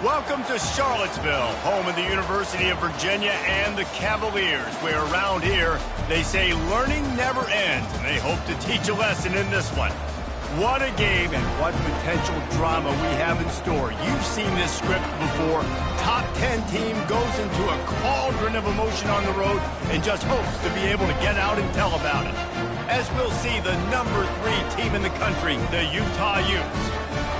Welcome to Charlottesville, home of the University of Virginia and the Cavaliers, where around here they say learning never ends, and they hope to teach a lesson in this one. What a game and what potential drama we have in store. You've seen this script before. Top 10 team goes into a cauldron of emotion on the road and just hopes to be able to get out and tell about it. As we'll see the number 3 team in the country, the Utah Utes,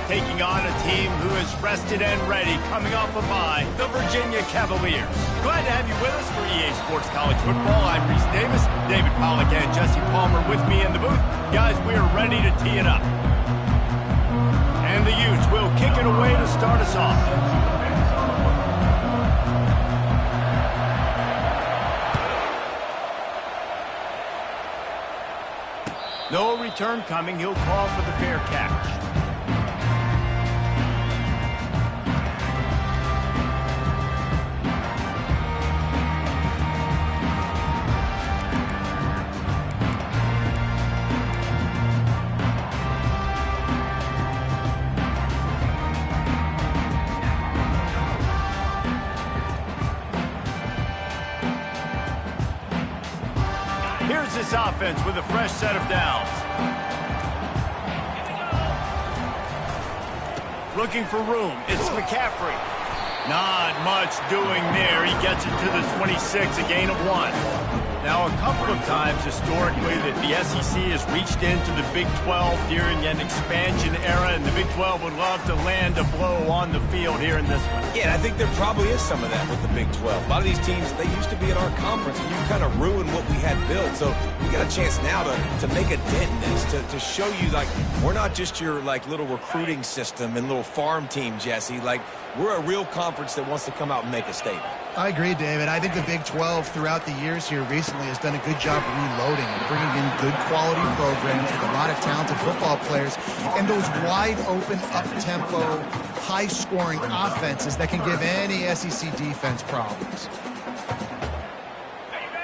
taking on a team who is rested and ready coming off a bye, the Virginia Cavaliers. Glad to have you with us for EA Sports College Football. I'm Reese Davis, David Pollack and Jesse Palmer with me in the booth. Guys, we are ready to tee it up. And the Utes will kick it away to start us off. No return coming. He'll call for the fair catch. Here's this offense with a fresh set of downs. Looking for room. It's McCaffrey. Not much doing there. He gets it to the 26, a gain of 1. Now, a couple of times historically that the SEC has reached into the Big 12 during an expansion era, and the Big 12 would love to land a blow on the field here in this one. Yeah, I think there probably is some of that with the Big 12. A lot of these teams, they used to be in our conference, and you kind of ruined what we had built. So we got a chance now to make a dent in this, to show you, like, we're not just your, like, little recruiting system and little farm team, Jesse. Like, we're a real conference that wants to come out and make a statement. I agree, David. I think the Big 12 throughout the years here recently has done a good job reloading and bringing in good quality programs with a lot of talented football players and those wide open, up-tempo, high-scoring offenses that can give any SEC defense problems.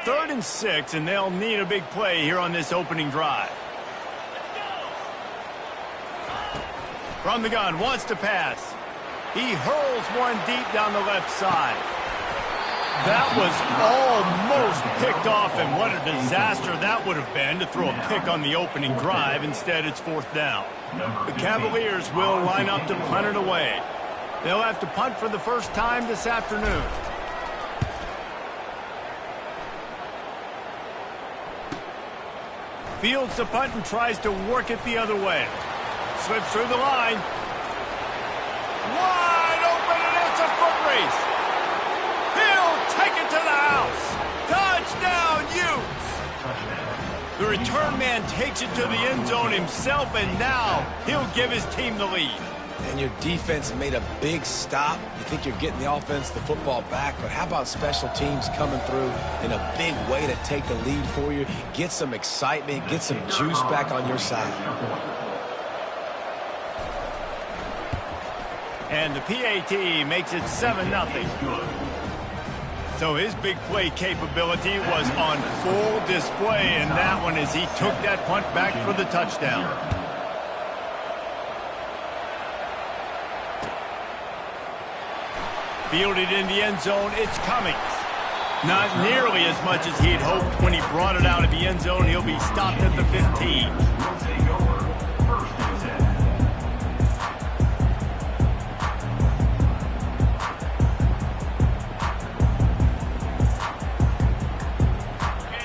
3rd and 6, and they'll need a big play here on this opening drive. From the gun, wants to pass. He hurls one deep down the left side. That was almost picked off, and what a disaster that would have been to throw a pick on the opening drive. Instead, it's 4th down. The Cavaliers will line up to punt it away. They'll have to punt for the first time this afternoon. Fields the punt and tries to work it the other way. Slips through the line. Wide open, and it's a foot race. He'll take it to the house. Touchdown, Utes. The return man takes it to the end zone himself, and now he'll give his team the lead. And your defense made a big stop. You think you're getting the offense, the football back, but how about special teams coming through in a big way to take the lead for you? Get some excitement, get some juice back on your side. And the PAT makes it 7-0. So his big play capability was on full display in that one as he took that punt back for the touchdown. Fielded in the end zone, it's Cummings. Not nearly as much as he'd hoped when he brought it out of the end zone. He'll be stopped at the 15.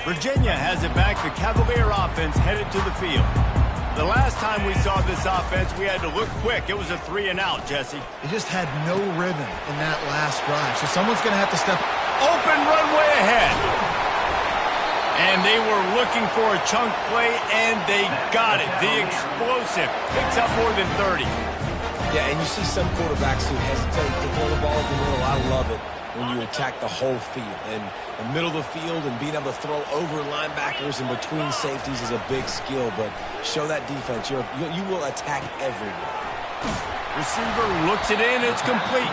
Virginia has it back. The Cavalier offense headed to the field. The last time we saw this offense, we had to look quick. It was a 3-and-out, Jesse. They just had no rhythm in that last drive, so someone's going to have to step. Open runway ahead. And they were looking for a chunk play, and they got it. The explosive picks up more than 30. Yeah, and you see some quarterbacks who hesitate to throw the ball in the middle. I love it when you attack the whole field. And the middle of the field and being able to throw over linebackers and between safeties is a big skill, but show that defense. You will attack everywhere. Receiver looks it in. It's complete.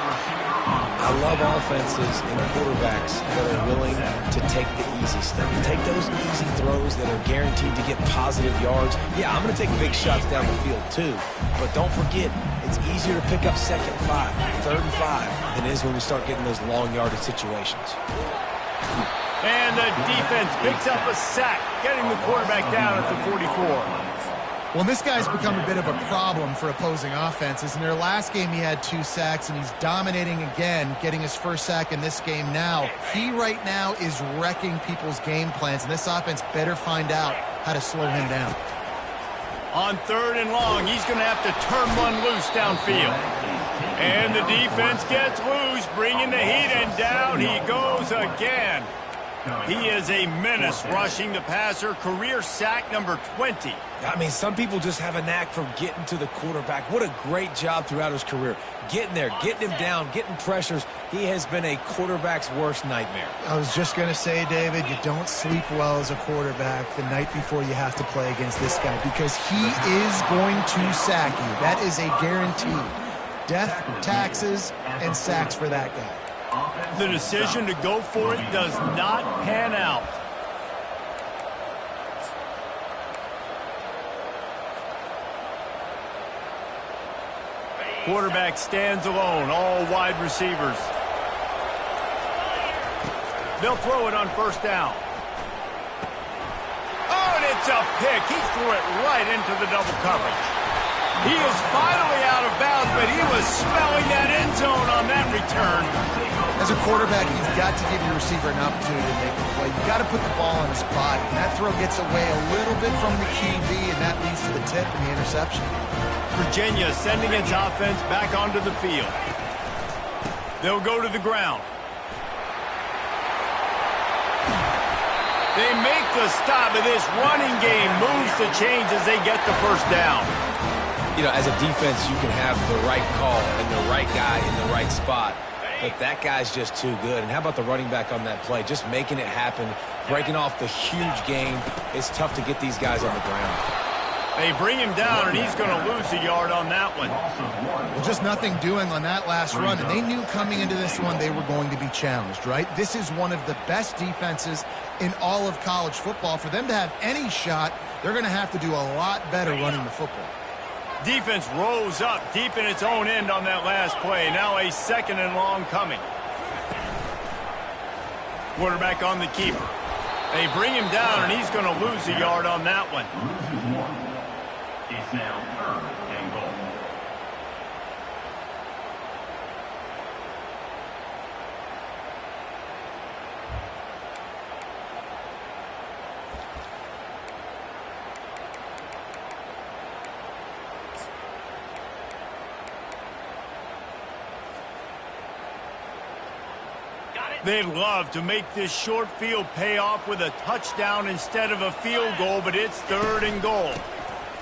I love offenses and quarterbacks that are willing to take the easy stuff, to take those easy throws that are guaranteed to get positive yards. Yeah, I'm going to take big shots down the field too, but don't forget, it's easier to pick up second 5, third and 5 than it is when we start getting those long yardage situations. And the defense picks up a sack, getting the quarterback down at the 44. Well, this guy's become a bit of a problem for opposing offenses. In their last game, he had 2 sacks, and he's dominating again, getting his first sack in this game now. He right now is wrecking people's game plans, and this offense better find out how to slow him down. On 3rd and long, he's going to have to turn one loose downfield. And the defense gets loose, bringing the heat, and down he goes again. He is a menace rushing the passer, career sack number 20. I mean, some people just have a knack for getting to the quarterback. What a great job throughout his career. Getting there, getting him down, getting pressures. He has been a quarterback's worst nightmare. I was just going to say, David, you don't sleep well as a quarterback the night before you have to play against this guy because he is going to sack you. That is a guarantee. Death, taxes, and sacks for that guy. The decision to go for it does not pan out. Quarterback stands alone, all wide receivers. They'll throw it on 1st down. Oh, and it's a pick. He threw it right into the double coverage. He is finally out of bounds, but he was smelling that end zone on that return. As a quarterback, you've got to give your receiver an opportunity to make a play. You've got to put the ball on his body. And that throw gets away a little bit from the QB, and that leads to the tip and the interception. Virginia sending its offense back onto the field. They'll go to the ground. They make the stop, and this running game moves the chains as they get the 1st down. You know, as a defense, you can have the right call and the right guy in the right spot, but that guy's just too good. And how about the running back on that play? Just making it happen, breaking off the huge game. It's tough to get these guys on the ground. They bring him down, and he's going to lose a yard on that one. Well, just nothing doing on that last run, and they knew coming into this one they were going to be challenged, right? This is one of the best defenses in all of college football. For them to have any shot, they're going to have to do a lot better running the football. Defense rose up deep in its own end on that last play. Now a 2nd and long coming. Quarterback on the keeper. They bring him down, and he's going to lose a yard on that one. It's now 3rd and goal. They'd love to make this short field pay off with a touchdown instead of a field goal, but it's 3rd and goal.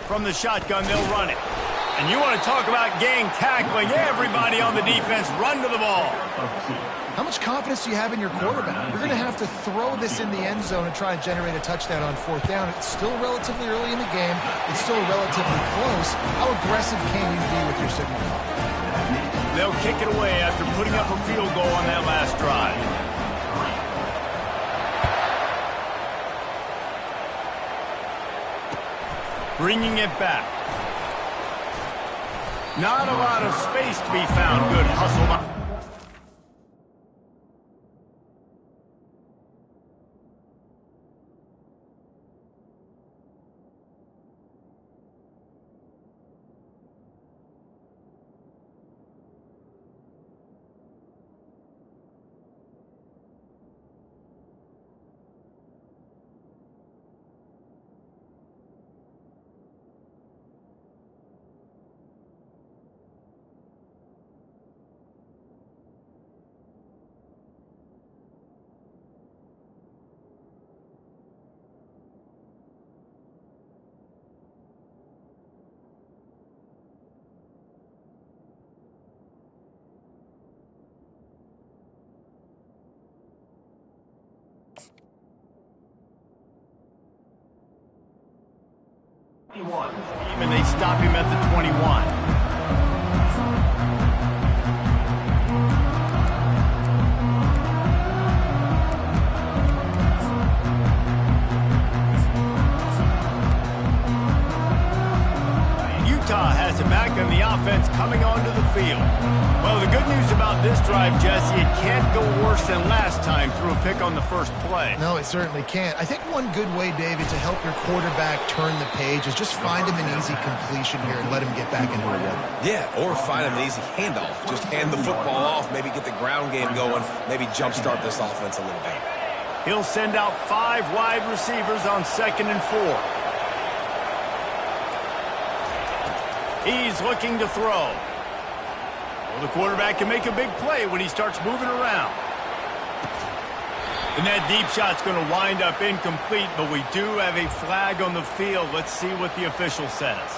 From the shotgun, they'll run it. And you want to talk about gang tackling. Everybody on the defense run to the ball. How much confidence do you have in your quarterback? You're going to have to throw this in the end zone and try and generate a touchdown on 4th down. It's still relatively early in the game. It's still relatively close. How aggressive can you be with your signal? They'll kick it away after putting up a field goal on that last drive. Bringing it back. Not a lot of space to be found. Good hustle. And they stop him at the 21. and the offense coming onto the field. Well, the good news about this drive, Jesse, it can't go worse than last time through a pick on the first play. No, it certainly can't. I think one good way, David, to help your quarterback turn the page is just find him an easy completion here and let him get back into a rhythm. Yeah, or find him an easy handoff. Just hand the football off, maybe get the ground game going, maybe jumpstart this offense a little bit. He'll send out 5 wide receivers on 2nd and 4. He's looking to throw. Well, the quarterback can make a big play when he starts moving around. And that deep shot's going to wind up incomplete, but we do have a flag on the field. Let's see what the official says.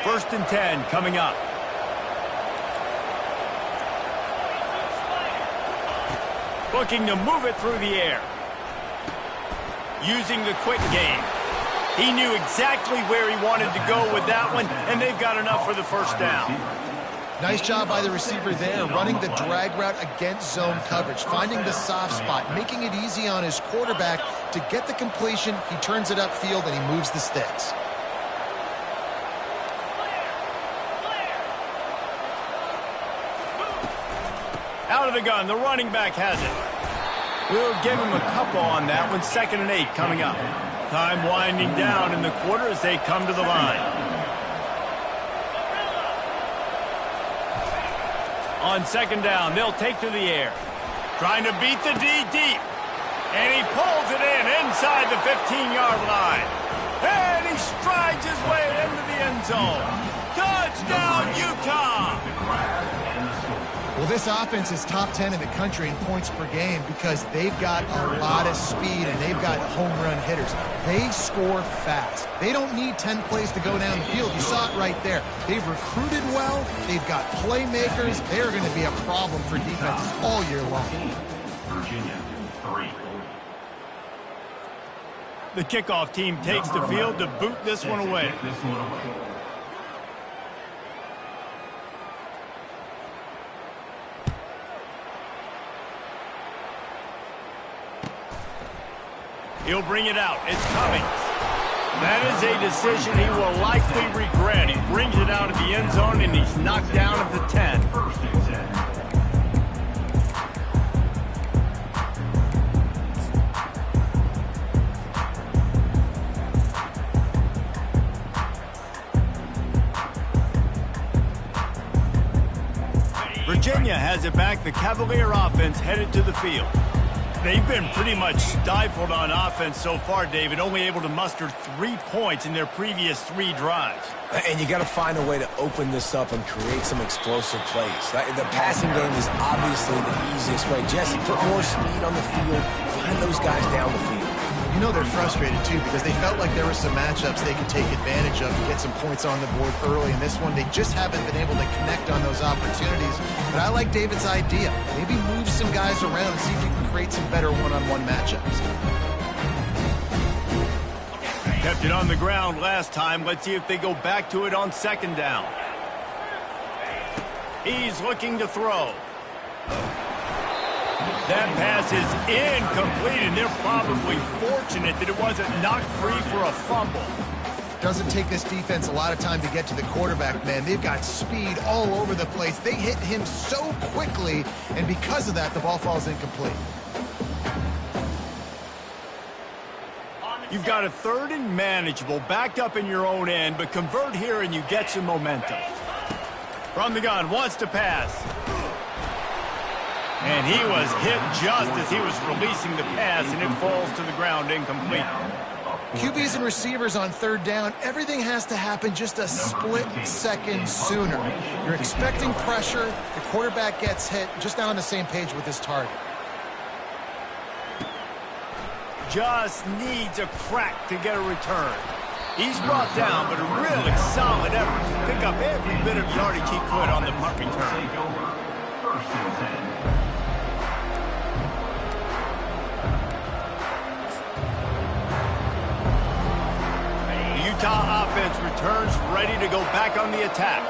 1st and 10 coming up. Looking to move it through the air. Using the quick game. He knew exactly where he wanted to go with that one, and they've got enough for the first down. Nice job by the receiver there, running the drag route against zone coverage, finding the soft spot, making it easy on his quarterback to get the completion. He turns it upfield, and he moves the sticks. Out of the gun, the running back has it. We'll give him a couple on that one. 2nd and 8 coming up. Time winding down in the quarter as they come to the line. On 2nd down, they'll take to the air. Trying to beat the D deep. And he pulls it in inside the 15-yard line. And he strides his way into the end zone. Touchdown, Utah! Well, this offense is top 10 in the country in points per game because they've got a lot of speed and they've got home run hitters. They score fast. They don't need 10 plays to go down the field. You saw it right there. They've recruited well. They've got playmakers. They're going to be a problem for defenses all year long. Virginia, 3. The kickoff team takes the field to boot this one away. He'll bring it out. It's coming. That is a decision he will likely regret. He brings it out of the end zone, and he's knocked down at the 10. Virginia has it back. The Cavalier offense headed to the field. They've been pretty much stifled on offense so far, David, only able to muster 3 points in their previous 3 drives. And you got to find a way to open this up and create some explosive plays. The passing game is obviously the easiest way. Jesse, put more speed on the field. Find those guys down the field. You know they're frustrated, too, because they felt like there were some matchups they could take advantage of and get some points on the board early. In this one, they just haven't been able to connect on those opportunities. But I like David's idea. Maybe move some guys around and see if you can create some better one-on-one matchups. Kept it on the ground last time. Let's see if they go back to it on 2nd down. He's looking to throw. That pass is incomplete, and they're probably fortunate that it wasn't knocked free for a fumble. Doesn't take this defense a lot of time to get to the quarterback, man. They've got speed all over the place. They hit him so quickly, and because of that, the ball falls incomplete. You've got a 3rd and manageable, backed up in your own end, but convert here and you get some momentum. From the gun, wants to pass. And he was hit just as he was releasing the pass, and it falls to the ground incomplete. QBs and receivers on 3rd down, everything has to happen just a split second sooner. You're expecting pressure, the quarterback gets hit, just not on the same page with his target. Just needs a crack to get a return. He's brought down, but a really solid effort to pick up every bit of yardage he could on the punt return. The Utah offense returns ready to go back on the attack.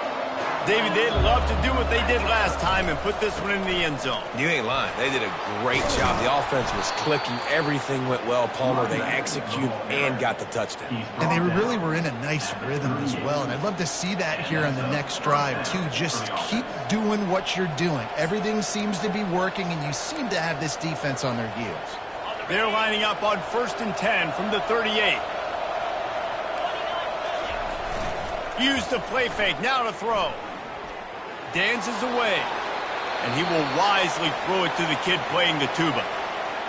David, they'd love to do what they did last time and put this one in the end zone. You ain't lying. They did a great job. The offense was clicking. Everything went well. Palmer, they executed and got the touchdown. And they really were in a nice rhythm as well. And I'd love to see that here on the next drive, too. Just keep doing what you're doing. Everything seems to be working, and you seem to have this defense on their heels. They're lining up on 1st and 10 from the 38. Use the play fake. Now to throw. Dances away, and he will wisely throw it to the kid playing the tuba.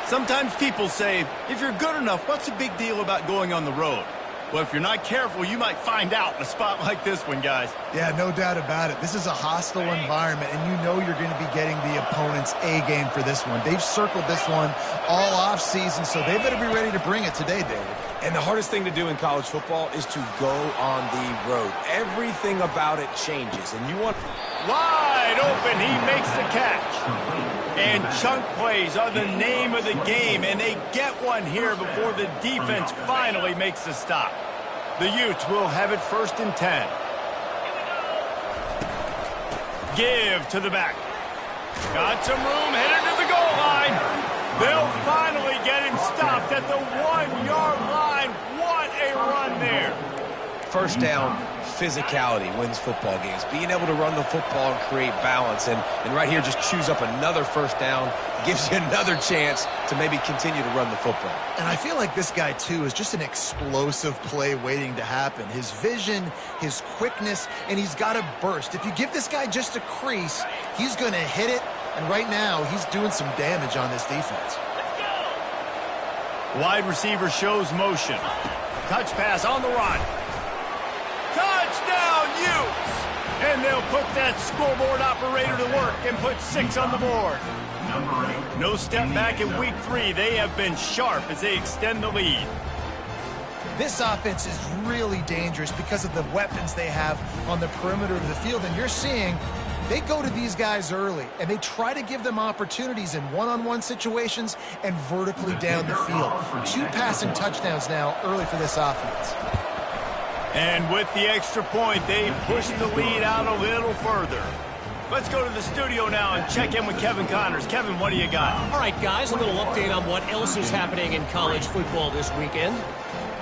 Sometimes people say, if you're good enough, what's the big deal about going on the road? Well, if you're not careful, you might find out in a spot like this one, guys. Yeah, no doubt about it. This is a hostile environment, and you know you're going to be getting the opponent's A game for this one. They've circled this one all offseason, so they better be ready to bring it today, David. And the hardest thing to do in college football is to go on the road. Everything about it changes, and you want... Wide open, he makes the catch. And chunk plays are the name of the game, and they get one here before the defense finally makes the stop. The Utes will have it 1st and 10. Give to the back. Got some room, headed to the goal line. They'll finally get him stopped at the 1-yard line. What a run there. First down, physicality wins football games. Being able to run the football and create balance. And right here, just choose up another first down. Gives you another chance to maybe continue to run the football. And I feel like this guy, too, is just an explosive play waiting to happen. His vision, his quickness, and he's got a burst. If you give this guy just a crease, he's going to hit it. And right now, he's doing some damage on this defense. Wide receiver shows motion. Touch pass on the run. Touchdown, Utes! And they'll put that scoreboard operator to work and put 6 on the board. No step back in week 3. They have been sharp as they extend the lead. This offense is really dangerous because of the weapons they have on the perimeter of the field. And you're seeing they go to these guys early, and they try to give them opportunities in one-on-one situations and vertically down the field. 2 passing touchdowns now early for this offense. And with the extra point, they push the lead out a little further. Let's go to the studio now and check in with Kevin Connors. Kevin, what do you got? All right, guys, a little update on what else is happening in college football this weekend.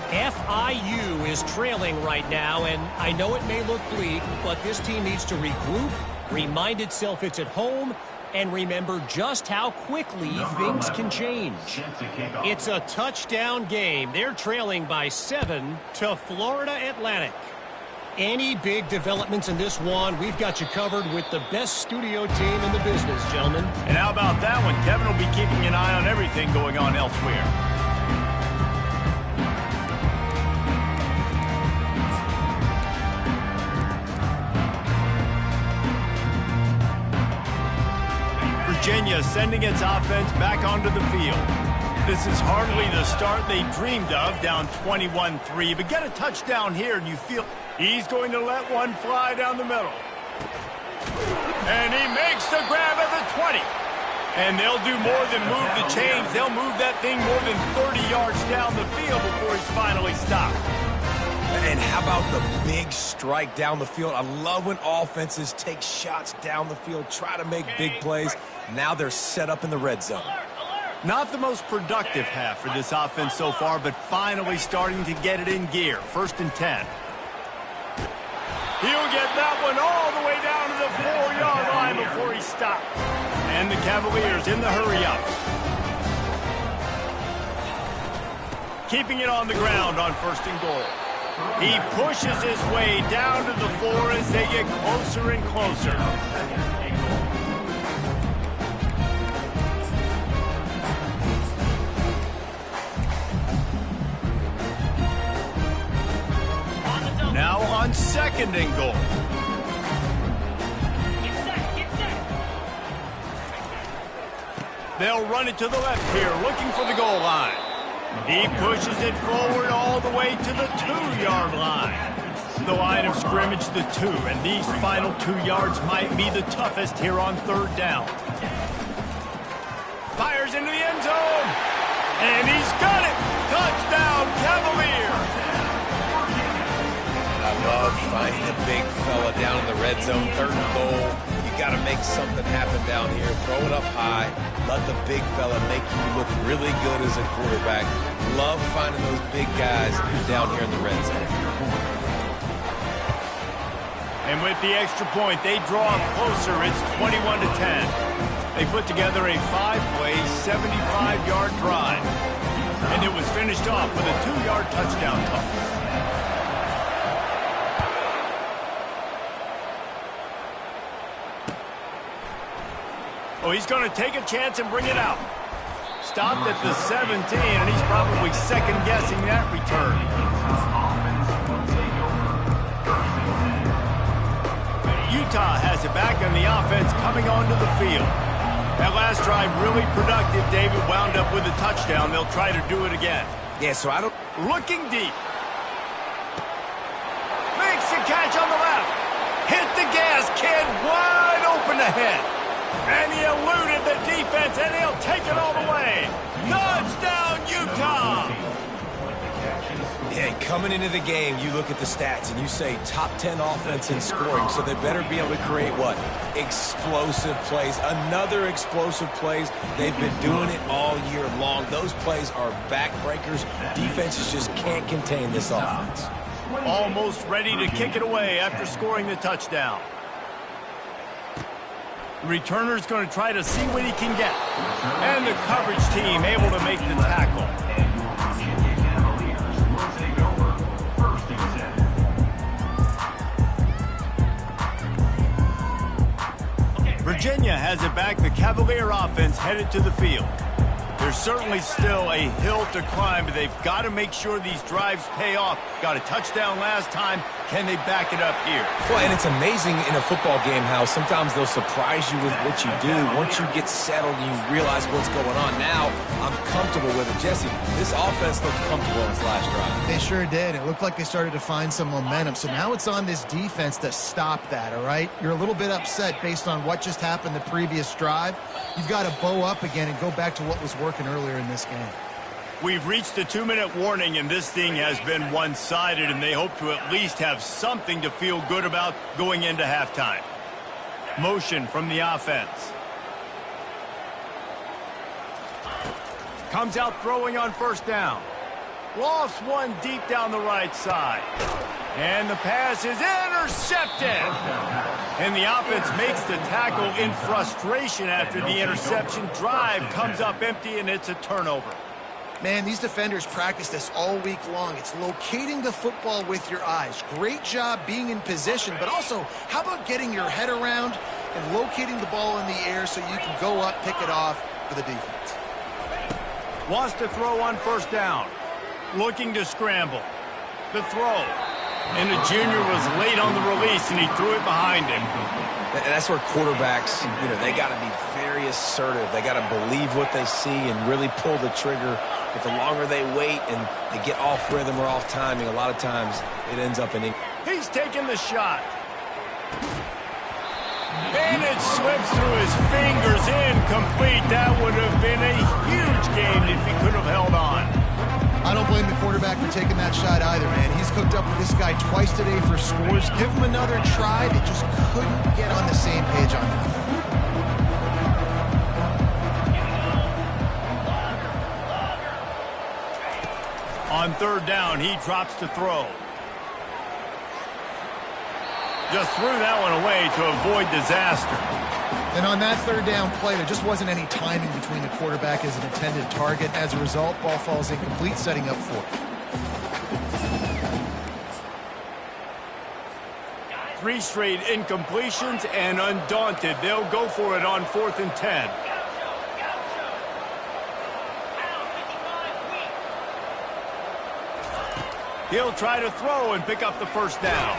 FIU is trailing right now, and I know it may look bleak, but this team needs to regroup, remind itself it's at home, and remember just how quickly things can change. It's a touchdown game. They're trailing by 7 to Florida Atlantic. Any big developments in this one, we've got you covered with the best studio team in the business, gentlemen. And how about that one? Kevin will be keeping an eye on everything going on elsewhere. Virginia sending its offense back onto the field. This is hardly the start they dreamed of, down 21-3. But get a touchdown here, and you feel he's going to let one fly down the middle. And he makes the grab at the 20. And they'll do more than move the chains. They'll move that thing more than 30 yards down the field before he's finally stopped. And how about the big strike down the field? I love when offenses take shots down the field, try to make big plays. Now they're set up in the red zone. Not the most productive half for this offense so far, but finally starting to get it in gear. 1st and 10. He'll get that one all the way down to the 4-yard line before he stopped. And the Cavaliers in the hurry-up. Keeping it on the ground on 1st and goal. He pushes his way down to the 4 as they get closer and closer. Now on 2nd and goal. They'll run it to the left here, looking for the goal line. He pushes it forward all the way to the 2-yard line. The line of scrimmage, the 2, and these final 2 yards might be the toughest here on 3rd down. Fires into the end zone, and he's got it! Touchdown, Cavaliers! I love finding the big fella down in the red zone, 3rd and goal. You got to make something happen down here. Throw it up high. Let the big fella make you look really good as a quarterback. Love finding those big guys down here in the red zone. And with the extra point, they draw up closer. It's 21-10. They put together a 5-play, 75-yard drive. And it was finished off with a 2-yard touchdown toss. Oh, he's going to take a chance and bring it out. Stopped at the 17, and he's probably second-guessing that return. Utah has it back, and the offense coming onto the field. That last drive really productive. David wound up with a touchdown. They'll try to do it again. Yeah, so I don't... Looking deep. Makes the catch on the left. Hit the gas, kid. Wide open ahead. And he eluded the defense, and he'll take it all the way. Touchdown, Utah! Yeah, coming into the game, you look at the stats, and you say top 10 offense in scoring, so they better be able to create what? Explosive plays. Another explosive plays. They've been doing it all year long. Those plays are backbreakers. Defenses just can't contain this offense. Almost ready to kick it away after scoring the touchdown. The returner's going to try to see what he can get. And the coverage team able to make the tackle. Virginia has it back. The Cavalier offense headed to the field. There's certainly still a hill to climb, but they've got to make sure these drives pay off. Got a touchdown last time. Can they back it up here? Well, and it's amazing in a football game how sometimes they'll surprise you with what you do. Once you get settled and you realize what's going on, now I'm comfortable with it. Jesse, this offense looked comfortable in its last drive. They sure did. It looked like they started to find some momentum. So now it's on this defense to stop that, all right? You're a little bit upset based on what just happened the previous drive. You've got to bow up again and go back to what was working earlier in this game. We've reached the 2-minute warning, and this thing has been one-sided, and they hope to at least have something to feel good about going into halftime. Motion from the offense. Comes out throwing on first down. Lofts one deep down the right side. And the pass is intercepted. And the offense makes the tackle in frustration after the interception. Drive comes up empty, and it's a turnover. Man, these defenders practice this all week long. It's locating the football with your eyes. Great job being in position, but also, how about getting your head around and locating the ball in the air so you can go up, pick it off for the defense. Wants to throw on first down. Looking to scramble. The throw. And the junior was late on the release, and he threw it behind him. And that's where quarterbacks, they got to be very assertive. They got to believe what they see and really pull the trigger. But the longer they wait and they get off rhythm or off timing, a lot of times it ends up in... He's taking the shot. And it slips through his fingers, incomplete. That would have been a huge game if he could have held on. I don't blame the quarterback for taking that shot either, man. He's cooked up with this guy twice today for scores. Give him another try. They just couldn't get on the same page on that. On third down, he drops to throw. Just threw that one away to avoid disaster. And on that third down play, there just wasn't any timing between the quarterback as an intended target. As a result, ball falls incomplete, setting up fourth. 3 straight incompletions, and undaunted, they'll go for it on 4th and 10. He'll try to throw and pick up the first down.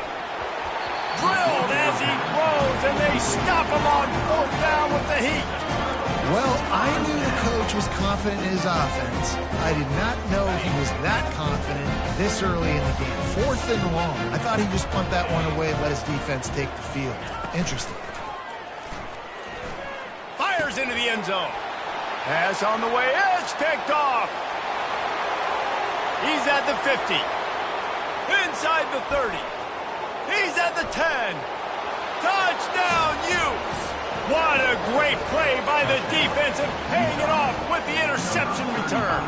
Drilled as he throws, and they stop him on 4th down with the heat. Well, I knew the coach was confident in his offense. I did not know he was that confident this early in the game. 4th and long. I thought he'd just punt that one away and let his defense take the field. Interesting. Fires into the end zone. Pass on the way. It's picked off. He's at the 50. Inside the 30. He's at the 10. Touchdown, Utes! What a great play by the defense and paying it off with the interception return.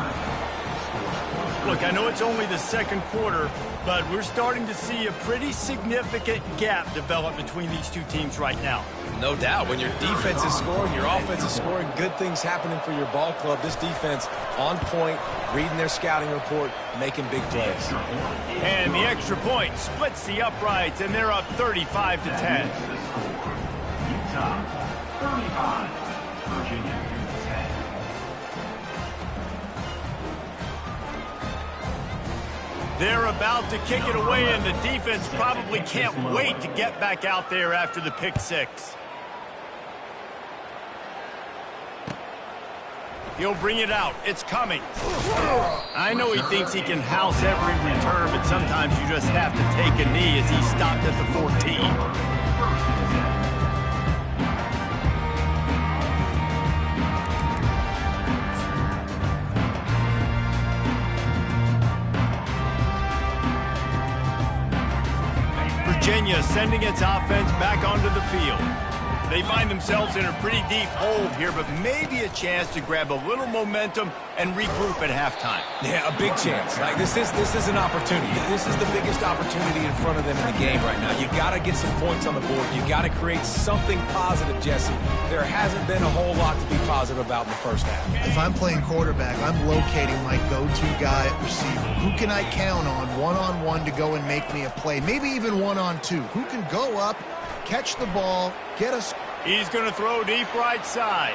Look, I know it's only the second quarter, but we're starting to see a pretty significant gap develop between these two teams right now. No doubt. When your defense is scoring, your offense is scoring, good things happening for your ball club. This defense on point, reading their scouting report, making big plays. And the extra point splits the uprights, and they're up 35-10. Utah 35, Virginia 10. They're about to kick it away, and the defense probably can't wait to get back out there after the pick six. He'll bring it out. It's coming. I know he thinks he can house every return, but sometimes you just have to take a knee as he stopped at the 14. Virginia sending its offense back onto the field. They find themselves in a pretty deep hole here, but maybe a chance to grab a little momentum and regroup at halftime. Yeah, a big chance. Like this is an opportunity. This is the biggest opportunity in front of them in the game right now. You got to get some points on the board. You got to create something positive, Jesse. There hasn't been a whole lot to be positive about in the first half. If I'm playing quarterback, I'm locating my go-to guy at receiver. Who can I count on one-on-one to go and make me a play? Maybe even one-on-two. Who can go up, catch the ball, get us. He's going to throw deep right side.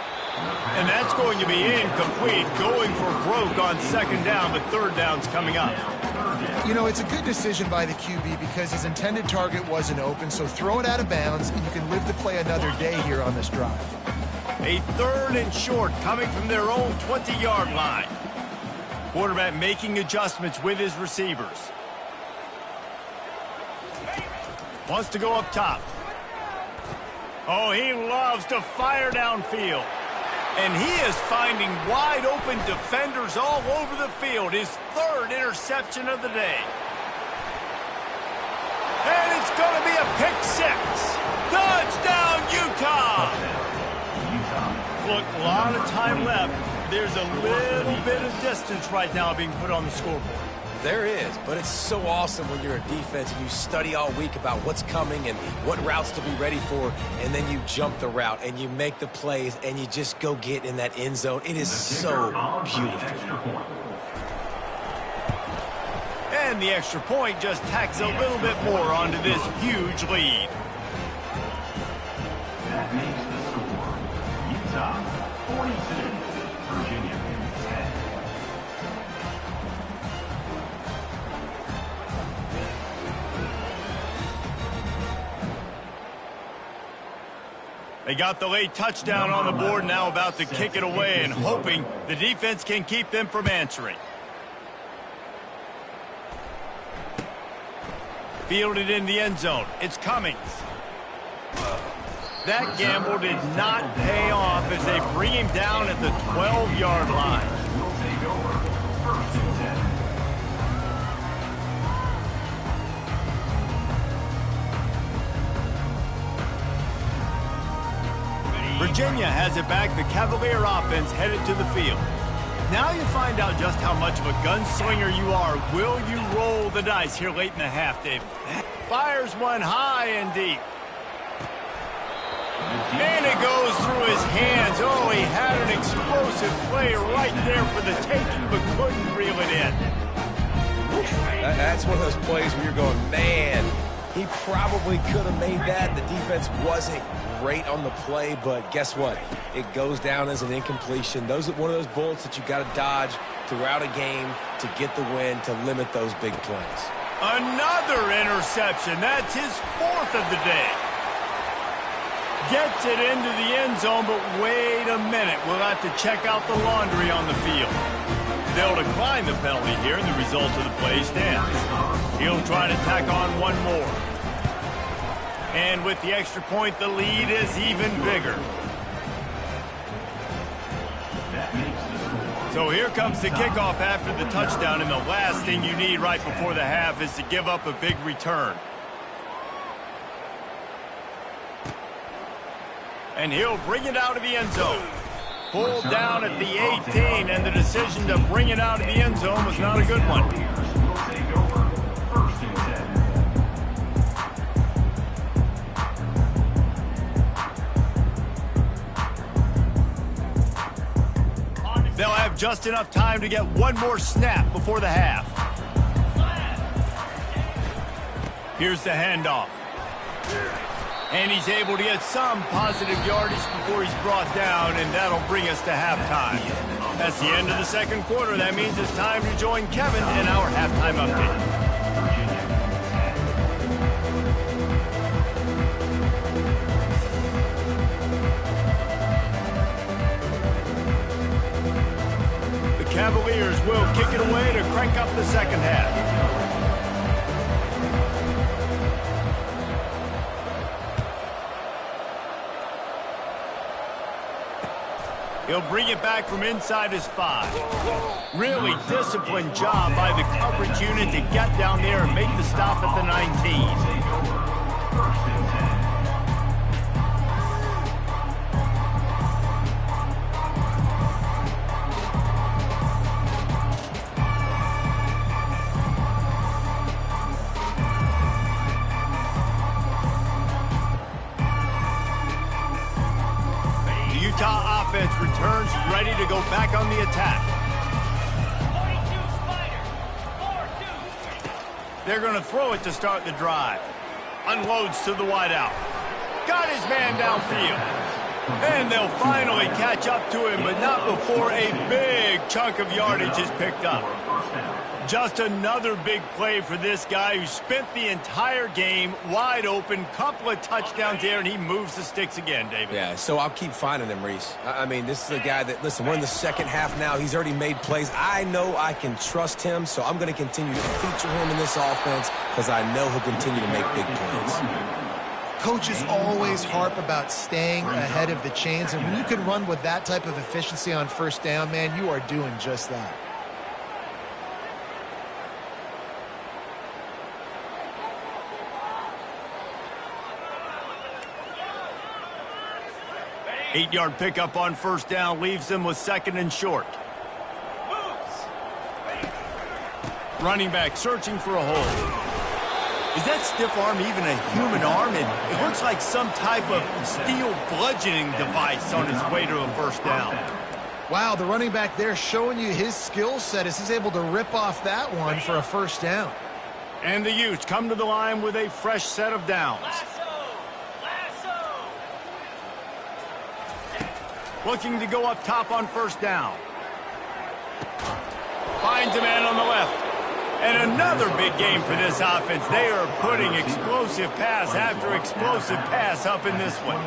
And that's going to be incomplete. Going for broke on second down, but third down's coming up. You know, it's a good decision by the QB because his intended target wasn't open, so throw it out of bounds, and you can live to play another day here on this drive. A third and short coming from their own 20-yard line. Quarterback making adjustments with his receivers. Wants to go up top. Oh, he loves to fire downfield. And he is finding wide-open defenders all over the field. His third interception of the day. And it's going to be a pick six. Touchdown, Utah! Look, a lot of time left. There's a little bit of distance right now being put on the scoreboard. There is, but it's so awesome when you're a defense and you study all week about what's coming and what routes to be ready for, and then you jump the route and you make the plays and you just go get in that end zone. It is so beautiful. And the extra point just tacks a little bit more onto this huge lead. That makes the score Utah 42, Virginia 10. They got the late touchdown on the board, now about to kick it away and hoping the defense can keep them from answering. Fielded in the end zone. It's Cummings. That gamble did not pay off as they bring him down at the 12-yard line. Will take over first and 10. Virginia has it back. The Cavalier offense headed to the field. Now you find out just how much of a gunslinger you are. Will you roll the dice here late in the half, Dave? Fires one high and deep. And it goes through his hands. Oh, he had an explosive play right there for the taking, but couldn't reel it in. That's one of those plays where you're going, man, he probably could have made that. The defense wasn't great on the play, but guess what? It goes down as an incompletion. Those are one of those bullets that you got to dodge throughout a game to get the win, to limit those big plays. Another interception. That's his fourth of the day. Gets it into the end zone, but wait a minute. We'll have to check out the laundry on the field. They'll decline the penalty here, and the result of the play stands. He'll try to tack on one more. And with the extra point, the lead is even bigger. So here comes the kickoff after the touchdown, and the last thing you need right before the half is to give up a big return. And he'll bring it out of the end zone. Pulled down at the 18, and the decision to bring it out of the end zone was not a good one. Will take over. First and 10. They'll have just enough time to get one more snap before the half. Here's the handoff. And he's able to get some positive yardage before he's brought down, and that'll bring us to halftime. That's the end of the second quarter. That means it's time to join Kevin in our halftime update. The Cavaliers will kick it away to crank up the second half. He'll bring it back from inside his 5. Really disciplined job by the coverage unit to get down there and make the stop at the 19. Utah offense returns ready to go back on the attack. They're going to throw it to start the drive. Unloads to the wideout. Got his man downfield. And they'll finally catch up to him, but not before a big chunk of yardage is picked up. Just another big play for this guy who spent the entire game wide open, couple of touchdowns there, and he moves the sticks again, David. Yeah, so I'll keep finding him, Reese. I mean, this is a guy that, listen, we're in the second half now. He's already made plays. I know I can trust him, so I'm going to continue to feature him in this offense because I know he'll continue to make big plays. Coaches always harp about staying ahead of the chains, and when you can run with that type of efficiency on first down, man, you are doing just that. Eight-yard pickup on first down leaves them with second and short. Running back searching for a hole. Is that stiff arm even a human arm? It looks like some type of steel bludgeoning device on his way to a first down. Wow, the running back there showing you his skill set as he's able to rip off that one for a first down. And the Utes come to the line with a fresh set of downs. Looking to go up top on first down. Finds a man on the left. And another big game for this offense. They are putting explosive pass after explosive pass up in this one.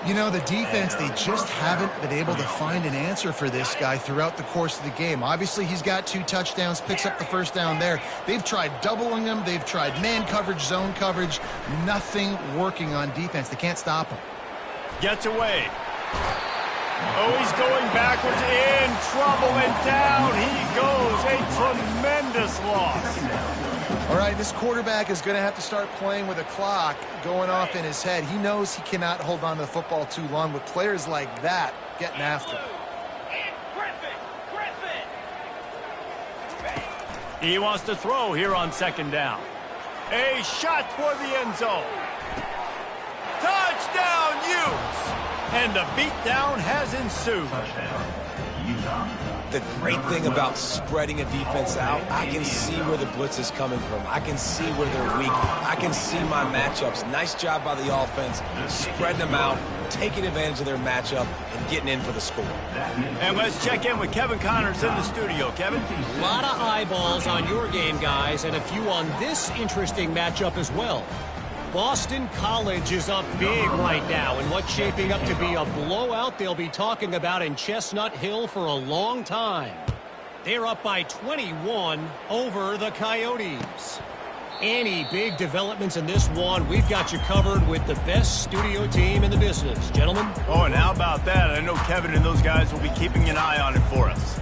You know, the defense, they just haven't been able to find an answer for this guy throughout the course of the game. Obviously, he's got 2 touchdowns, picks up the first down there. They've tried doubling him. They've tried man coverage, zone coverage. Nothing working on defense. They can't stop him. Gets away. Oh, he's going backwards, in trouble, and down he goes. A tremendous loss. All right, this quarterback is going to have to start playing with a clock going off in his head. He knows he cannot hold on to the football too long with players like that getting after him. He wants to throw here on second down. A shot toward the end zone. Touchdown, Utes! And the beatdown has ensued. The great thing about spreading a defense out, I can see where the blitz is coming from. I can see where they're weak. I can see my matchups. Nice job by the offense, spreading them out, taking advantage of their matchup, and getting in for the score. And let's check in with Kevin Connors in the studio. Kevin? A lot of eyeballs on your game, guys, and a few on this interesting matchup as well. Boston College is up big right now in what's shaping up to be a blowout they'll be talking about in Chestnut Hill for a long time. They're up by 21 over the Coyotes. Any big developments in this one, we've got you covered with the best studio team in the business. Gentlemen? Oh, and how about that? I know Kevin and those guys will be keeping an eye on it for us.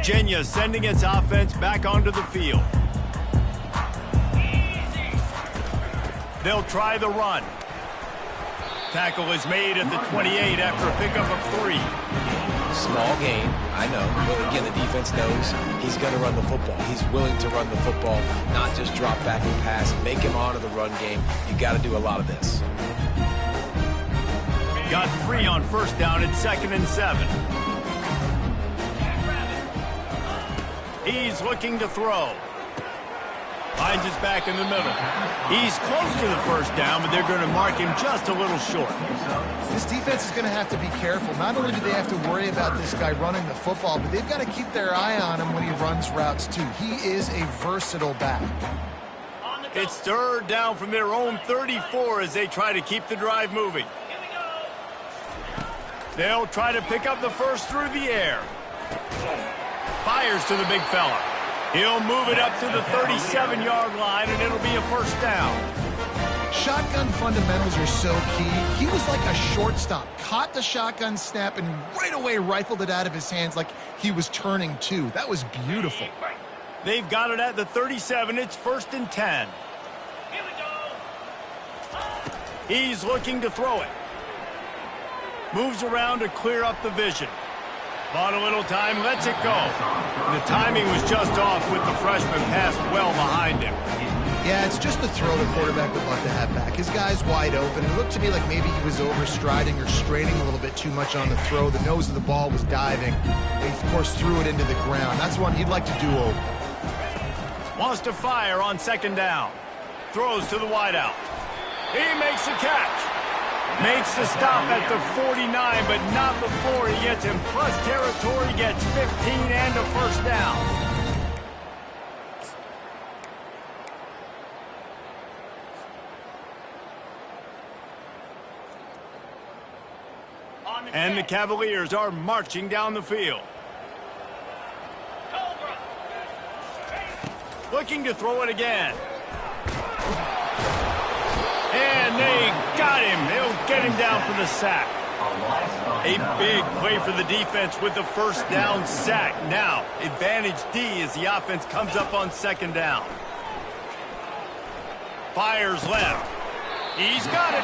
Virginia sending its offense back onto the field. They'll try the run. Tackle is made at the 28 after a pickup of 3. Small gain, I know. But again, the defense knows he's going to run the football. He's willing to run the football, not just drop back and pass. Make him honor the run game. You got to do a lot of this. Got 3 on first down at 2nd and 7. He's looking to throw. Finds his back in the middle. He's close to the first down, but they're going to mark him just a little short. This defense is going to have to be careful. Not only do they have to worry about this guy running the football, but they've got to keep their eye on him when he runs routes too. He is a versatile back. It's 3rd down from their own 34 as they try to keep the drive moving. They'll try to pick up the first through the air. Fires to the big fella. He'll move it up to the 37-yard line, and it'll be a first down. Shotgun fundamentals are so key. He was like a shortstop. Caught the shotgun snap and right away rifled it out of his hands like he was turning two. That was beautiful. They've got it at the 37. It's 1st and 10. He's looking to throw it. Moves around to clear up the vision. Bought a little time, lets it go. The timing was just off with the freshman pass well behind him. Yeah, it's just the throw the quarterback would love to have back. His guy's wide open. It looked to me like maybe he was overstriding or straining a little bit too much on the throw. The nose of the ball was diving. He, of course, threw it into the ground. That's one he'd like to do over. Wants to fire on 2nd down. Throws to the wideout. He makes the catch. Makes the stop at the 49, but not before he gets in plus territory, gets 15 and a first down. And the Cavaliers are marching down the field. Looking to throw it again. And they got him. They'll get him down for the sack. A big play for the defense with the first down sack. Now, advantage D as the offense comes up on 2nd down. Fires left. He's got it.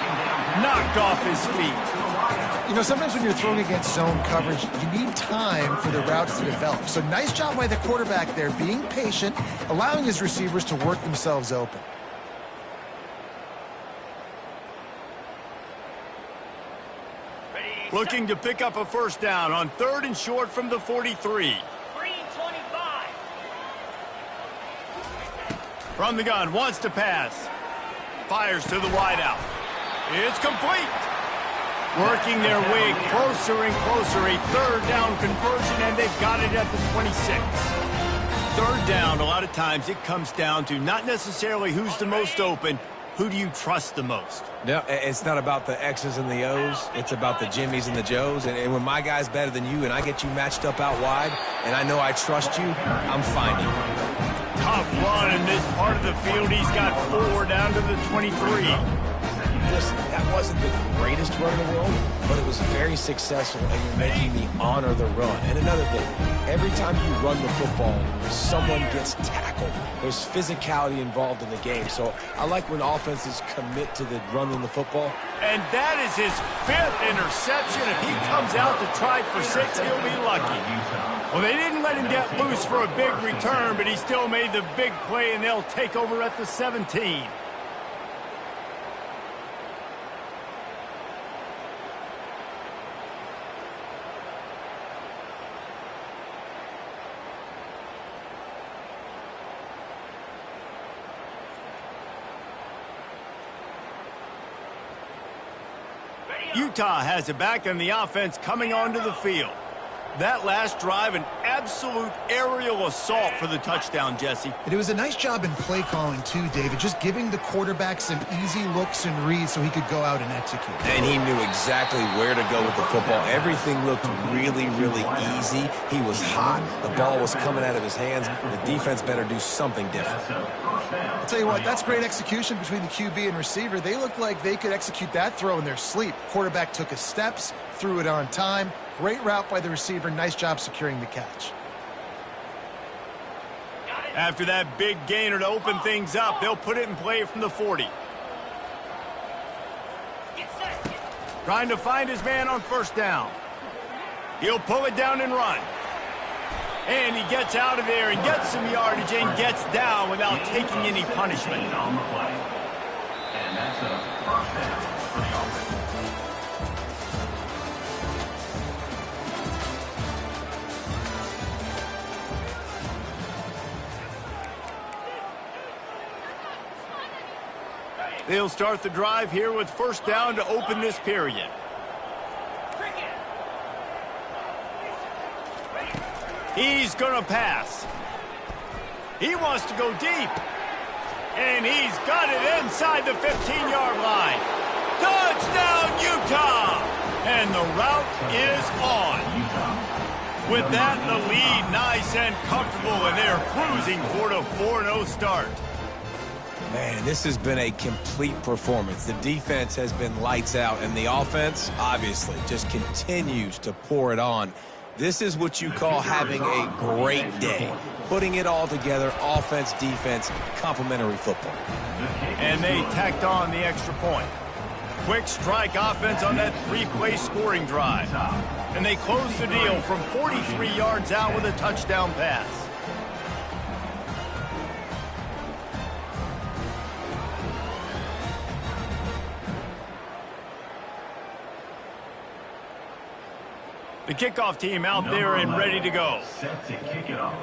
Knocked off his feet. You know, sometimes when you're throwing against zone coverage, you need time for the routes to develop. So nice job by the quarterback there, being patient, allowing his receivers to work themselves open. Looking to pick up a first down on 3rd and short from the 43. From the gun, wants to pass. Fires to the wideout. It's complete. Working their way closer and closer. A 3rd down conversion, and they've got it at the 26. 3rd down, a lot of times it comes down to not necessarily who's the most open, who do you trust the most? No, it's not about the X's and the O's. It's about the Jimmies and the Joes. And when my guy's better than you and I get you matched up out wide and I know I trust you, I'm finding you. Tough run in this part of the field. He's got 4 down to the 23. Listen, that wasn't the greatest run in the world, but it was very successful, and you're making me honor the run. And another thing, every time you run the football, someone gets tackled. There's physicality involved in the game. So I like when offenses commit to the running the football. And that is his 5th interception. If he comes out to try for 6, he'll be lucky. Well, they didn't let him get loose for a big return, but he still made the big play, and they'll take over at the 17. Utah has it back, and the offense coming onto the field. That last drive, an absolute aerial assault for the touchdown, Jesse. It was a nice job in play calling, too, David, just giving the quarterback some easy looks and reads so he could go out and execute. And he knew exactly where to go with the football. Everything looked really, really easy. He was hot. The ball was coming out of his hands. The defense better do something different. I'll tell you what, that's great execution between the QB and receiver. They looked like they could execute that throw in their sleep. Quarterback took his steps, threw it on time. Great route by the receiver. Nice job securing the catch. After that big gainer to open things up, they'll put it in play from the 40. Trying to find his man on first down. He'll pull it down and run. And he gets out of there and gets some yardage and gets down without taking any punishment. On the play. And that's a first down for the offense. They'll start the drive here with first down to open this period. He's going to pass. He wants to go deep. And he's got it inside the 15-yard line. Touchdown, Utah! And the route is on. With that, the lead nice and comfortable, and they're cruising toward a 4-0 start. Man, this has been a complete performance. The defense has been lights out, and the offense, obviously, just continues to pour it on. This is what you call having a great day. Putting it all together, offense, defense, complementary football. And they tacked on the extra point. Quick strike offense on that three-play scoring drive. And they close the deal from 43 yards out with a touchdown pass. The kickoff team out there and ready to go. Set to kick it off.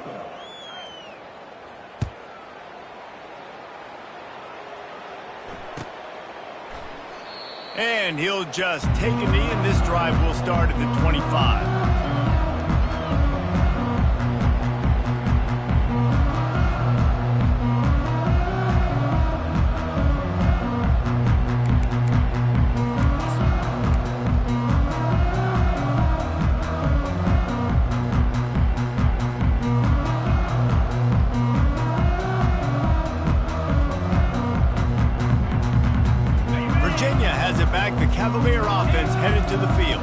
And he'll just take a knee, and this drive will start at the 25. The Cavalier offense headed to the field.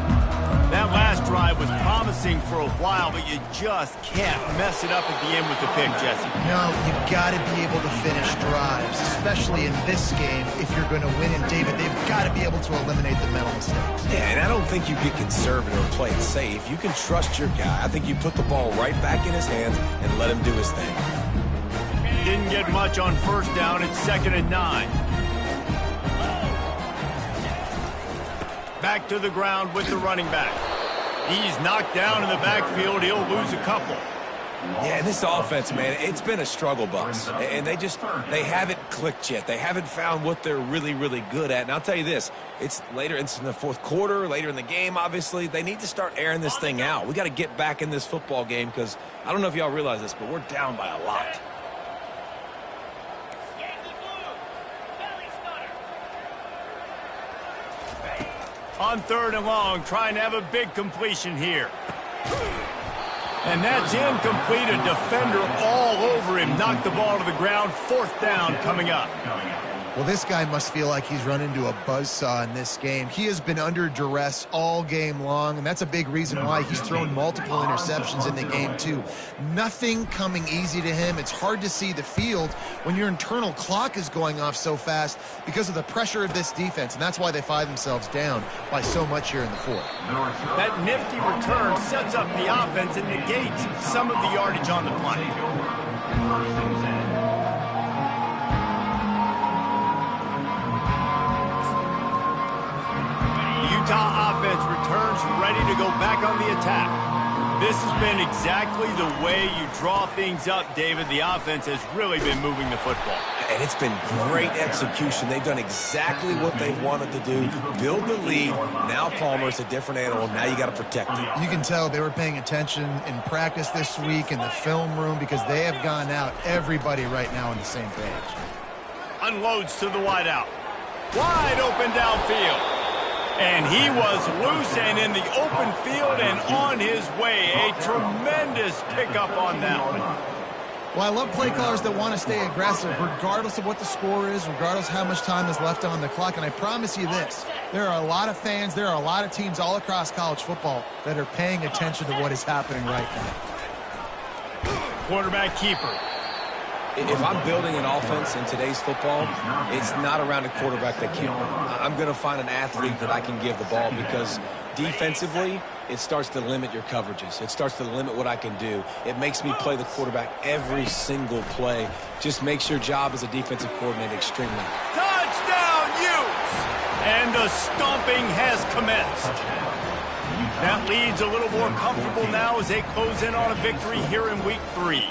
That last drive was promising for a while, but you just can't mess it up at the end with the pick, Jesse. No, you've got to be able to finish drives, especially in this game if you're going to win. And, David, they've got to be able to eliminate the mental mistakes. Yeah, and I don't think you get conservative or play it safe. You can trust your guy. I think you put the ball right back in his hands and let him do his thing. Didn't get much on first down. It's 2nd and 9. Back to the ground with the running back. He's knocked down in the backfield. He'll lose a couple. Yeah, this offense, man, it's been a struggle bus. And they haven't clicked yet. They haven't found what they're really, really good at. And I'll tell you this, it's in the fourth quarter, later in the game, obviously. They need to start airing this thing out. We got to get back in this football game because I don't know if y'all realize this, but we're down by a lot. On 3rd and long, trying to have a big completion here. And that's incomplete. A defender all over him. Knocked the ball to the ground. 4th down coming up. Well, this guy must feel like he's run into a buzzsaw in this game. He has been under duress all game long, and that's a big reason why he's thrown multiple interceptions in the game, too. Nothing coming easy to him. It's hard to see the field when your internal clock is going off so fast because of the pressure of this defense, and that's why they find themselves down by so much here in the 4th. That nifty return sets up the offense and negates some of the yardage on the punt. Utah offense returns ready to go back on the attack. This has been exactly the way you draw things up, David. The offense has really been moving the football. And it's been great execution. They've done exactly what they wanted to do. Build the lead. Now Palmer's a different animal. Now you got to protect him. You can tell they were paying attention in practice this week in the film room because they have gone out, everybody right now on the same page. Unloads to the wideout. Wide open downfield. And he was loose and in the open field and on his way. A tremendous pickup on that one. Well, I love play callers that want to stay aggressive regardless of what the score is, regardless of how much time is left on the clock. And I promise you this, there are a lot of fans, there are a lot of teams all across college football that are paying attention to what is happening right now. Quarterback keeper. If I'm building an offense in today's football, it's not around a quarterback that can't run. I'm going to find an athlete that I can give the ball because defensively, it starts to limit your coverages. It starts to limit what I can do. It makes me play the quarterback every single play. Just makes your job as a defensive coordinator extremely. Touchdown, Utes! And the stomping has commenced. That lead's a little more comfortable now as they close in on a victory here in week 3.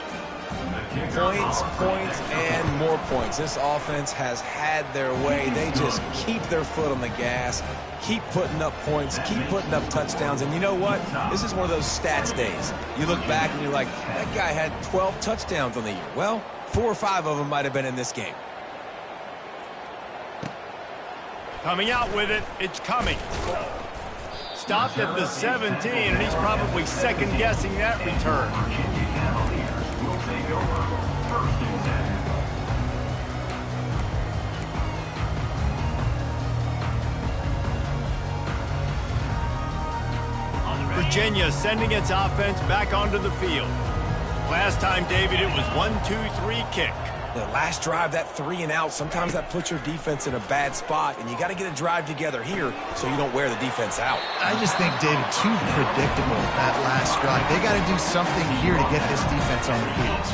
Points, points, and more points. This offense has had their way. They just keep their foot on the gas, keep putting up points, keep putting up touchdowns. And you know what? This is one of those stats days. You look back and you're like, that guy had 12 touchdowns on the year. Well, 4 or 5 of them might have been in this game. Coming out with it, it's coming. Stopped at the 17, and he's probably second-guessing that return. Virginia sending its offense back onto the field. Last time, David, it was 1-2-3 kick. The last drive, that 3 and out, sometimes that puts your defense in a bad spot, and you got to get a drive together here so you don't wear the defense out. I just think, David, too predictable, that last drive. They got to do something here to get this defense on their heels.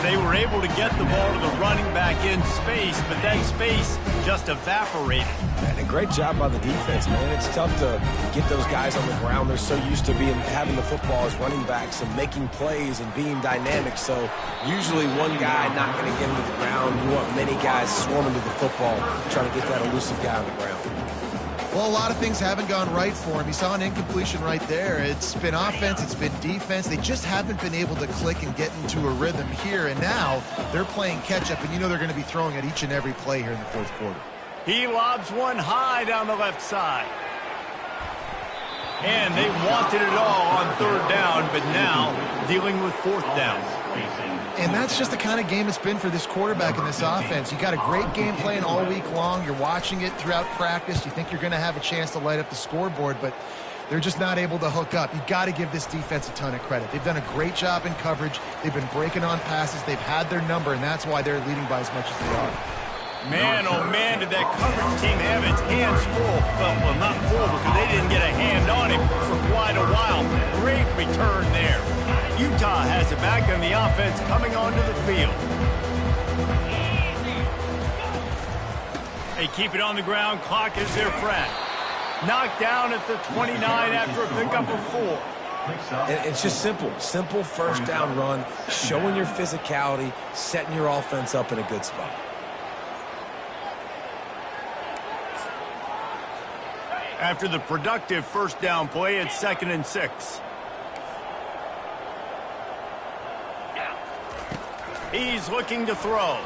They were able to get the ball to the running back in space, but that space just evaporated. And a great job by the defense, man. It's tough to get those guys on the ground. They're so used to having the football as running backs and making plays and being dynamic. So usually one guy not going to get him to the ground. You want many guys swarming to the football, trying to get that elusive guy on the ground. Well, a lot of things haven't gone right for him. He saw an incompletion right there. It's been offense, it's been defense. They just haven't been able to click and get into a rhythm here. And now they're playing catch-up, and you know they're going to be throwing at each and every play here in the fourth quarter. He lobs one high down the left side. And they wanted it all on third down, but now dealing with fourth down. And that's just the kind of game it's been for this quarterback in this offense. You got a great game plan all week long. You're watching it throughout practice. You think you're going to have a chance to light up the scoreboard, but they're just not able to hook up. You got to give this defense a ton of credit. They've done a great job in coverage. They've been breaking on passes. They've had their number, and that's why they're leading by as much as they are. Man, oh man, did that coverage team have its hands full. Well, not full because they didn't get a hand on him for quite a while. Great return there. Utah has it back on the offense coming onto the field. They keep it on the ground. Clock is their friend. Knocked down at the 29 after a pickup of 4. It's just simple first down run, showing your physicality, setting your offense up in a good spot. After the productive first down play, it's 2nd and 6. He's looking to throw.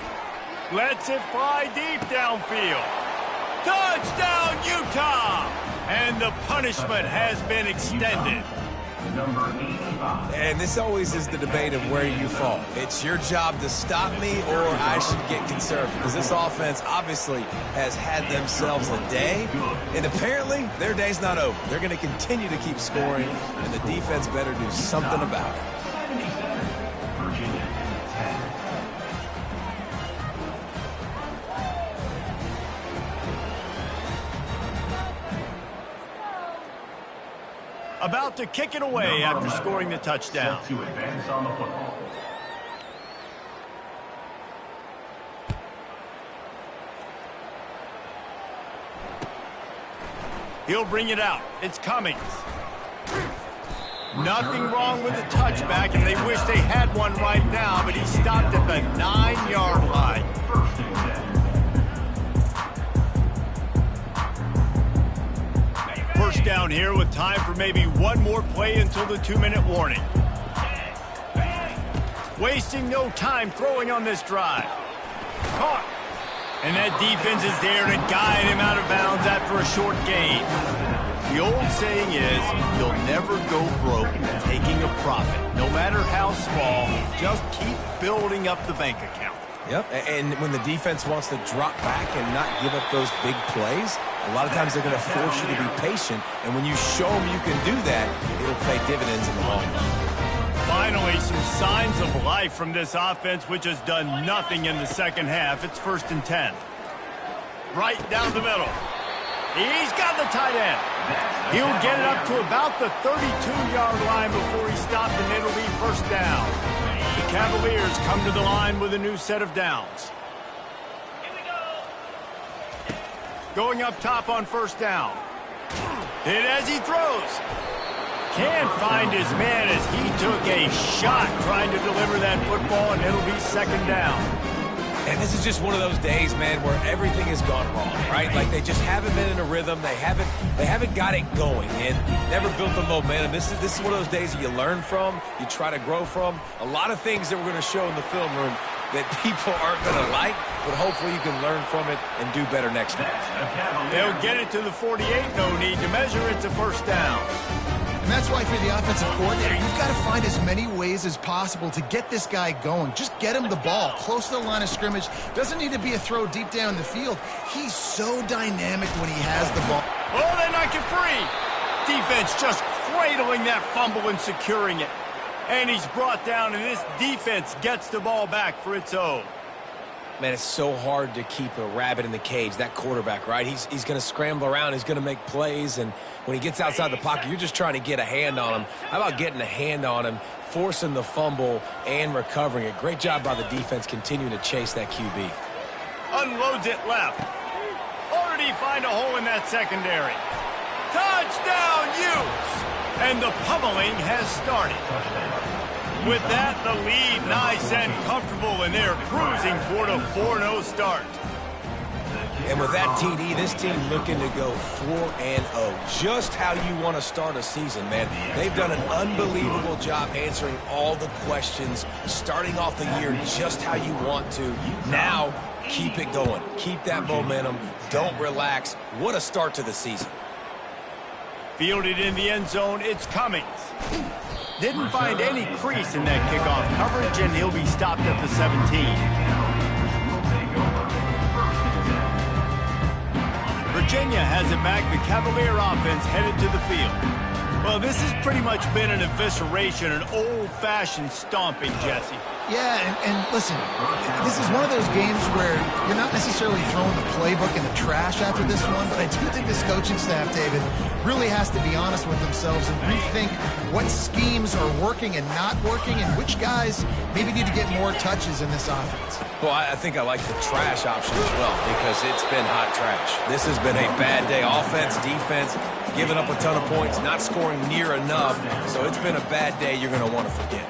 Lets it fly deep downfield. Touchdown, Utah! And the punishment has been extended. Number 85. And this always is the debate of where you fall. It's your job to stop me or I should get conservative. Because this offense obviously has had themselves a day. And apparently their day's not over. They're going to continue to keep scoring. And the defense better do something about it. 77. Virginia 10. About to kick it away after scoring the touchdown. Set to advance on the football. He'll bring it out. It's Cummings. Nothing wrong with the touchback, and they wish they had one right now, but he stopped at the 9-yard line. First and 10. First down here with time for maybe one more play until the 2-minute warning. Wasting no time throwing on this drive. Caught. And that defense is there to guide him out of bounds after a short gain. The old saying is, you'll never go broke taking a profit. No matter how small, just keep building up the bank account. Yep, and when the defense wants to drop back and not give up those big plays, a lot of times they're going to force you to be patient. And when you show them you can do that, it'll pay dividends in the long run. Finally, some signs of life from this offense, which has done nothing in the second half. It's 1st and 10. Right down the middle. He's got the tight end. He'll get it up to about the 32-yard line before he stopped, and it'll be 1st down. The Cavaliers come to the line with a new set of downs. Going up top on 1st down. Hit as he throws. Can't find his man as he took a shot trying to deliver that football, and it'll be 2nd down. And this is just one of those days, man, where everything has gone wrong, right? Like they just haven't been in a rhythm. They haven't got it going and never built the momentum. This is one of those days that you learn from, you try to grow from. A lot of things that we're going to show in the film room that people aren't going to like, but hopefully you can learn from it and do better next time. They'll get it to the 48, no need to measure it to 1st down. And that's why for the offensive coordinator, you've got to find as many ways as possible to get this guy going. Just get him the ball close to the line of scrimmage. Doesn't need to be a throw deep down the field. He's so dynamic when he has the ball. Oh, they knock it free. Defense just cradling that fumble and securing it. And he's brought down, and this defense gets the ball back for its own. Man, it's so hard to keep a rabbit in the cage, that quarterback, right? He's going to scramble around. He's going to make plays, and when he gets outside the pocket, you're just trying to get a hand on him. How about getting a hand on him, forcing the fumble, and recovering it? Great job by the defense continuing to chase that QB. Unloads it left. Already find a hole in that secondary. Touchdown, Utes! And the pummeling has started. With that, the lead nice and comfortable, and they're cruising toward a 4-0 start. And with that TD, this team looking to go 4-0. Just how you want to start a season, man. They've done an unbelievable job answering all the questions, starting off the year just how you want to. Now, keep it going. Keep that momentum. Don't relax. What a start to the season. Fielded in the end zone, it's Cummings. Didn't find any crease in that kickoff coverage, and he'll be stopped at the 17. Virginia has it back. The Cavalier offense headed to the field. Well, this has pretty much been an evisceration, an old-fashioned stomping, Jesse. Yeah, and listen, this is one of those games where you're not necessarily throwing the playbook in the trash after this one, but I do think this coaching staff, David, really has to be honest with themselves and rethink what schemes are working and not working and which guys maybe need to get more touches in this offense. Well, I think I like the trash option as well because it's been hot trash. This has been a bad day. Offense, defense, giving up a ton of points, not scoring near enough. So it's been a bad day you're going to want to forget.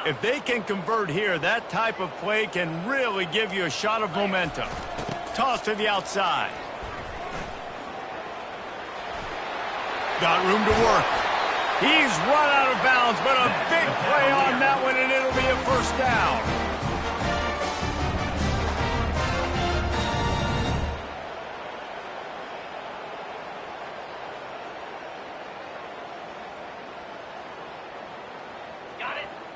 If they can convert here, that type of play can really give you a shot of momentum. Toss to the outside. Got room to work. He's run out of bounds, but a big play on that one, and it'll be a 1st down.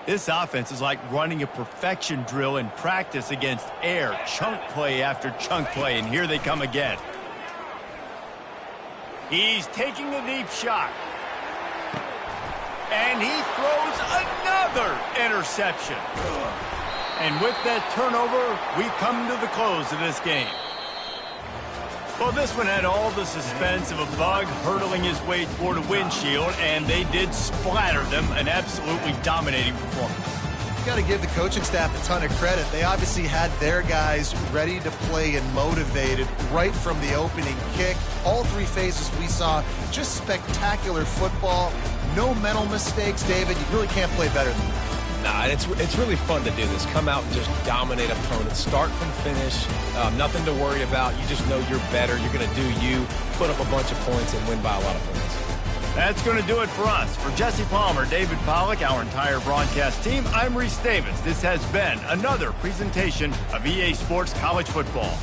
This offense is like running a perfection drill in practice against air. Chunk play after chunk play, and here they come again. He's taking a deep shot. And he throws another interception. And with that turnover, we come to the close of this game. Well, this one had all the suspense of a bug hurtling his way toward a windshield, and they did splatter them, an absolutely dominating performance. Got to give the coaching staff a ton of credit. They obviously had their guys ready to play and motivated right from the opening kick. All 3 phases we saw, just spectacular football. No mental mistakes, David. You really can't play better than that. Nah, it's really fun to do this. Come out and just dominate opponents. Start from finish. Nothing to worry about. You just know you're better. You're going to do you, put up a bunch of points, and win by a lot of points. That's going to do it for us. For Jesse Palmer, David Pollack, our entire broadcast team, I'm Reese Davis. This has been another presentation of EA Sports College Football.